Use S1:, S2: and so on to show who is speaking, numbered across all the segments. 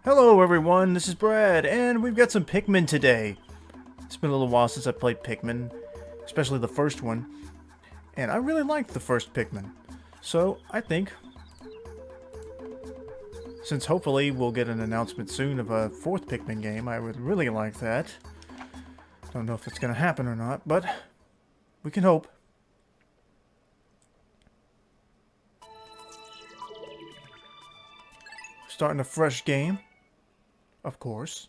S1: Hello everyone, this is Brad, and we've got some Pikmin today. It's been a little while since I played Pikmin, especially the first one, and I really liked the first Pikmin. So, I think, since hopefully we'll get an announcement soon of a fourth Pikmin game, I would really like that. Don't know if it's gonna happen or not, but we can hope. Starting a fresh game, of course.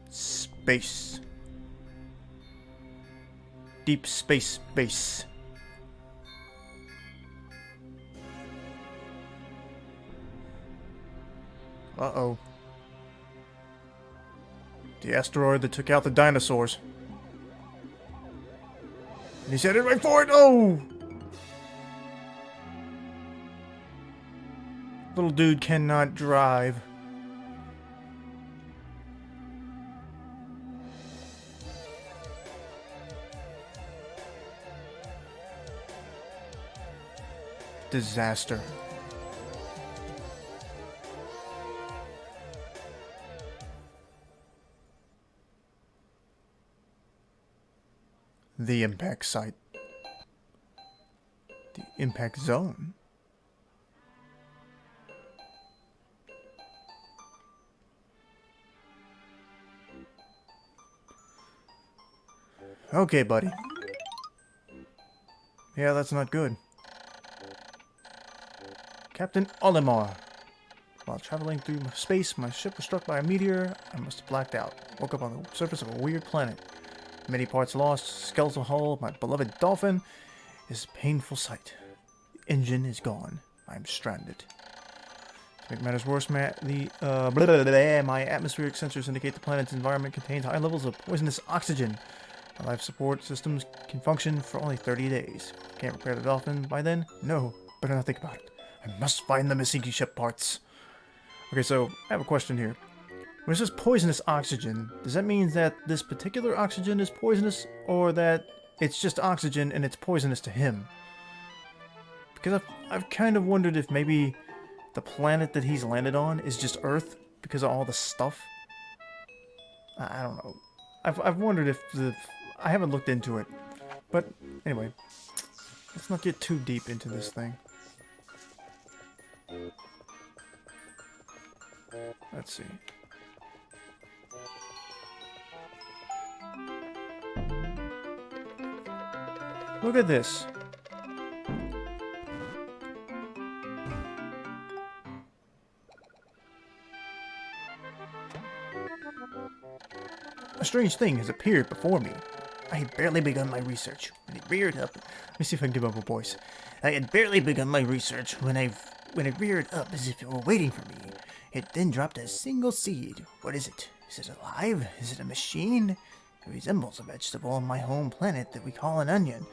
S1: Space. Deep space base. Uh-oh. The asteroid that took out the dinosaurs. And he's headed right for it! Oh! Little dude cannot drive. Disaster. The impact site. The impact zone. Okay, buddy. Yeah, that's not good. Captain Olimar. While traveling through space, my ship was struck by a meteor. I must have blacked out. Woke up on the surface of a weird planet. Many parts lost. Skeletal hull. My beloved dolphin. Is a painful sight. The engine is gone. I'm stranded. To make matters worse, my atmospheric sensors indicate the planet's environment contains high levels of poisonous oxygen. My life support systems can function for only 30 days. Can't repair the dolphin by then? No. Better not think about it. I must find the missing ship parts. Okay, so I have a question here. When it says poisonous oxygen, does that mean that this particular oxygen is poisonous, or that it's just oxygen and it's poisonous to him? Because I've kind of wondered if maybe the planet that he's landed on is just Earth because of all the stuff. I don't know. I've wondered if I haven't looked into it. But anyway, let's not get too deep into this thing. Let's see. Look at this. A strange thing has appeared before me. I had barely begun my research when it reared up. Let me see if I can do my voice. I had barely begun my research when it reared up as if it were waiting for me. It then dropped a single seed. What is it? Is it alive? Is it a machine? It resembles a vegetable on my home planet that we call an onion.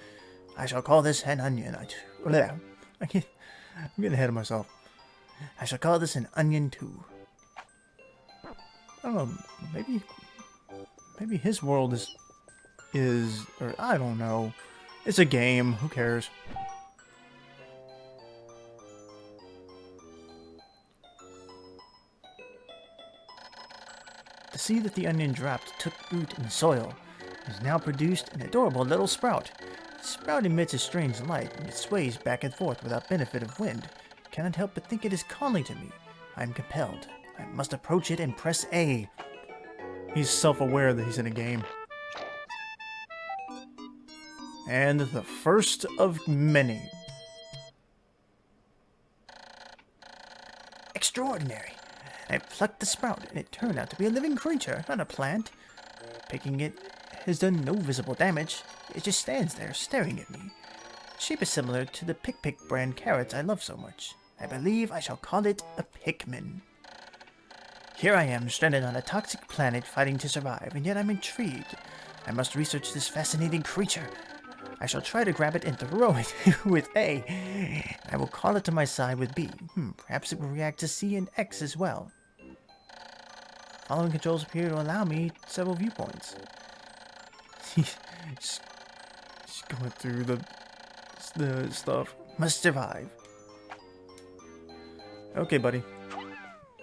S1: I shall call this an onion. I'm getting ahead of myself. I shall call this an onion too. I don't know. Maybe his world or I don't know. It's a game. Who cares? The seed that the onion dropped took root in soil. It has now produced an adorable little sprout. The sprout emits a strange light, and it sways back and forth without benefit of wind. I cannot help but think it is calling to me. I am compelled. I must approach it and press A. He's self-aware that he's in a game. And the first of many. Extraordinary. I plucked the sprout, and it turned out to be a living creature, not a plant. Picking it has done no visible damage. It just stands there, staring at me. Its shape is similar to the Pick brand carrots I love so much. I believe I shall call it a Pikmin. Here I am, stranded on a toxic planet, fighting to survive, and yet I'm intrigued. I must research this fascinating creature. I shall try to grab it and throw it with A. I will call it to my side with B. Perhaps it will react to C and X as well. Following controls appear to allow me several viewpoints. Just going through the stuff. Must survive. Okay, buddy.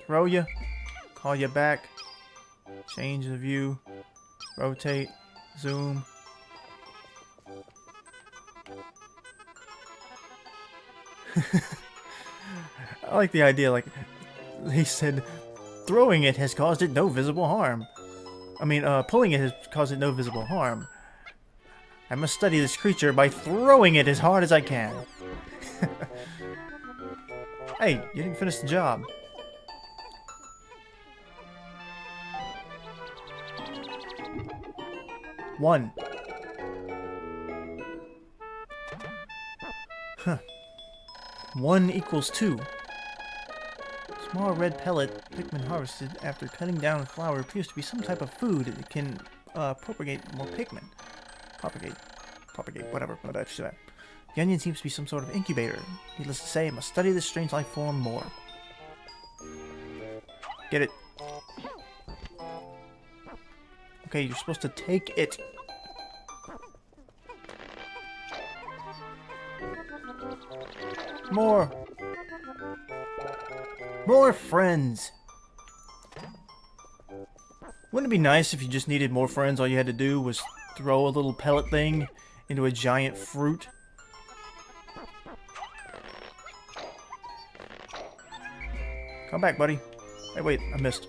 S1: Throw you. Call you back. Change the view. Rotate. Zoom. I like the idea, like, he said, throwing it has caused it no visible harm. I mean, pulling it has caused it no visible harm. I must study this creature by throwing it as hard as I can. Hey, you didn't finish the job. One. Huh. 1 equals 2. Small red pellet Pikmin harvested after cutting down a flower appears to be some type of food that can propagate more Pikmin. Propagate, whatever. The onion seems to be some sort of incubator. Needless to say, I must study this strange life form more. Get it? Okay, you're supposed to take it. More friends. Wouldn't it be nice if you just needed more friends? All you had to do was throw a little pellet thing into a giant fruit. Come back, buddy. Hey, wait, I missed.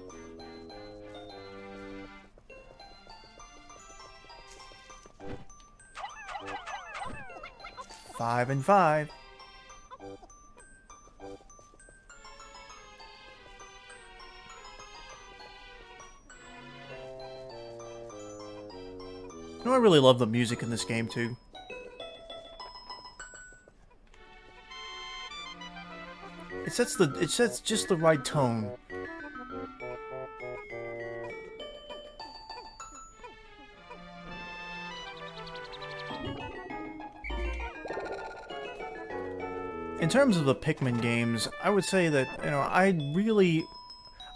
S1: Five and 5. You know, I really love the music in this game too. It sets just the right tone. In terms of the Pikmin games, I would say that, you know, I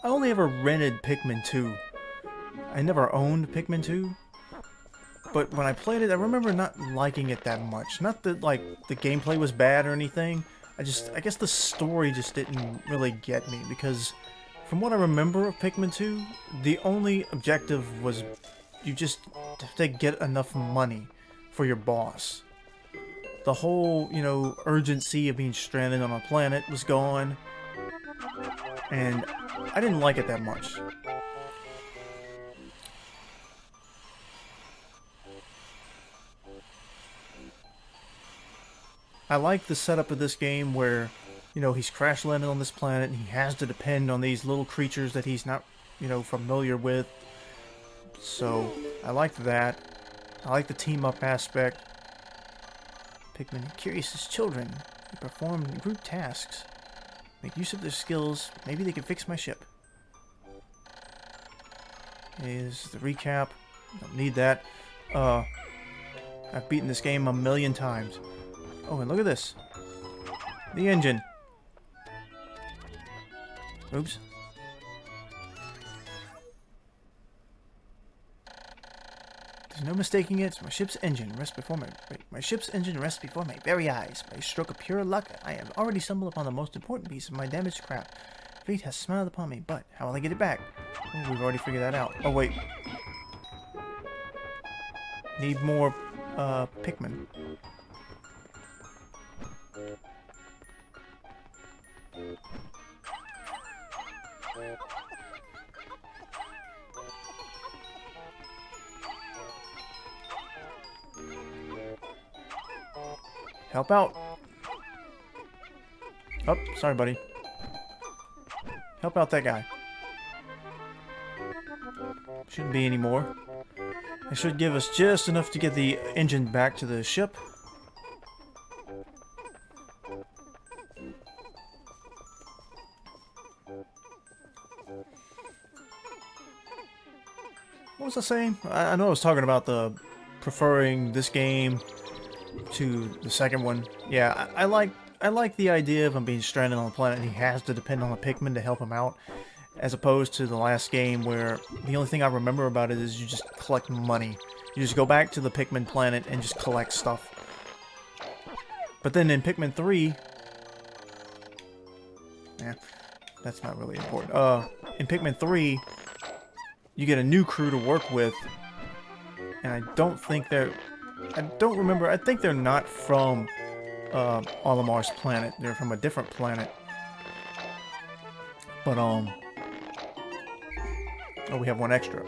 S1: only ever rented Pikmin 2. I never owned Pikmin 2. But when I played it, I remember not liking it that much. Not that, like, the gameplay was bad or anything. I guess the story just didn't really get me, because from what I remember of Pikmin 2, the only objective was you just have to get enough money for your boss. The whole, you know, urgency of being stranded on a planet was gone, and I didn't like it that much. I like the setup of this game where, you know, he's crash landed on this planet and he has to depend on these little creatures that he's not, you know, familiar with. So, I like that. I like the team up aspect. Pikmin are curious as children. They perform group tasks. Make use of their skills. Maybe they can fix my ship. Is the recap. Don't need that. I've beaten this game a million times. Oh, and look at this. The engine. Oops. There's no mistaking it. My ship's engine rests before my very eyes. By a stroke of pure luck, I have already stumbled upon the most important piece of my damaged craft. Fate has smiled upon me, but how will I get it back? Oh, we've already figured that out. Oh, wait. Need more, Pikmin. Help out. Oh, sorry, buddy. Help out that guy. Shouldn't be any more. It should give us just enough to get the engine back to the ship. What was I saying? I know I was talking about the preferring this game to the second one. Yeah, I like the idea of him being stranded on the planet and he has to depend on a Pikmin to help him out, as opposed to the last game where the only thing I remember about it is you just collect money. You just go back to the Pikmin planet and just collect stuff. But then in Pikmin 3... Yeah, that's not really important. In Pikmin 3, you get a new crew to work with. And I don't think they're... I don't remember. I think they're not from Olimar's planet. They're from a different planet. But, oh, we have one extra.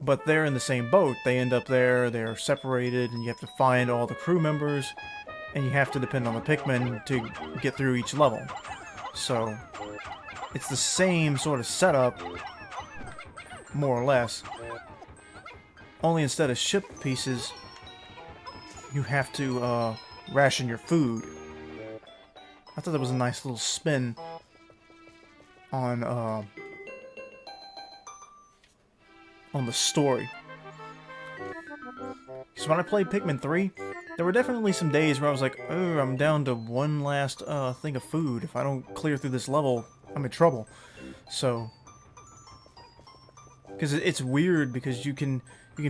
S1: But they're in the same boat. They end up there, they're separated, and you have to find all the crew members, and you have to depend on the Pikmin to get through each level. So, it's the same sort of setup, more or less. Only instead of ship pieces, you have to ration your food. I thought that was a nice little spin on the story. Because when I played Pikmin 3, there were definitely some days where I was like, oh, I'm down to one last thing of food. If I don't clear through this level, I'm in trouble. So, because it's weird because you can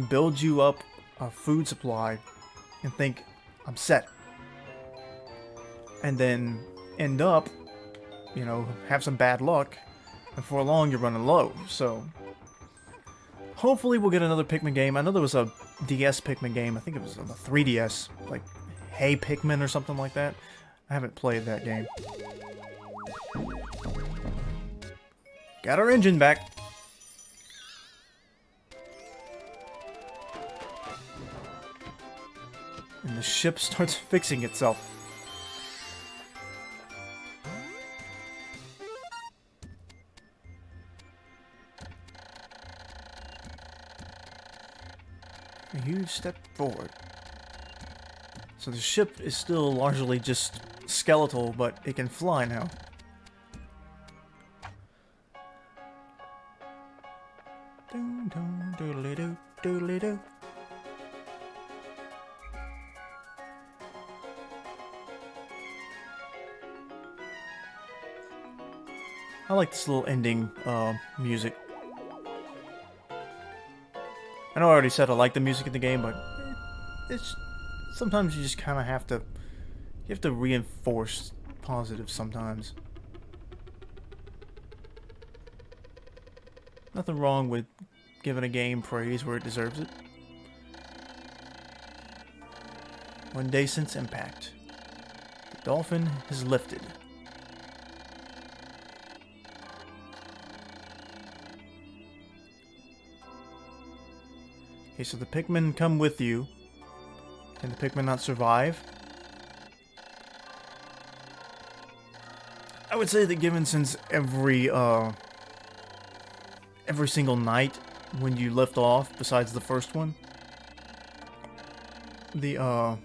S1: build you up a food supply and think, I'm set. And then end up, you know, have some bad luck, and before long you're running low. So, hopefully we'll get another Pikmin game. I know there was a DS Pikmin game. I think it was on the 3DS, like Hey Pikmin or something like that. I haven't played that game. Got our engine back. And the ship starts fixing itself. A huge step forward. So the ship is still largely just skeletal, but it can fly now. Dun, dun, doodly-doo, doodly-doo. I like this little ending music. I know I already said I like the music in the game, but it's sometimes you just kind of have to reinforce positive sometimes. Nothing wrong with giving a game praise where it deserves it. One day since impact, the dolphin has lifted. Okay, so the Pikmin come with you. Can the Pikmin not survive? I would say that given since every single night when you lift off, besides the first one, the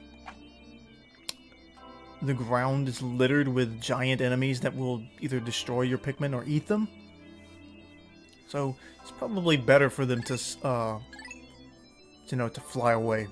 S1: ground is littered with giant enemies that will either destroy your Pikmin or eat them. So it's probably better for them to, you know, to fly away.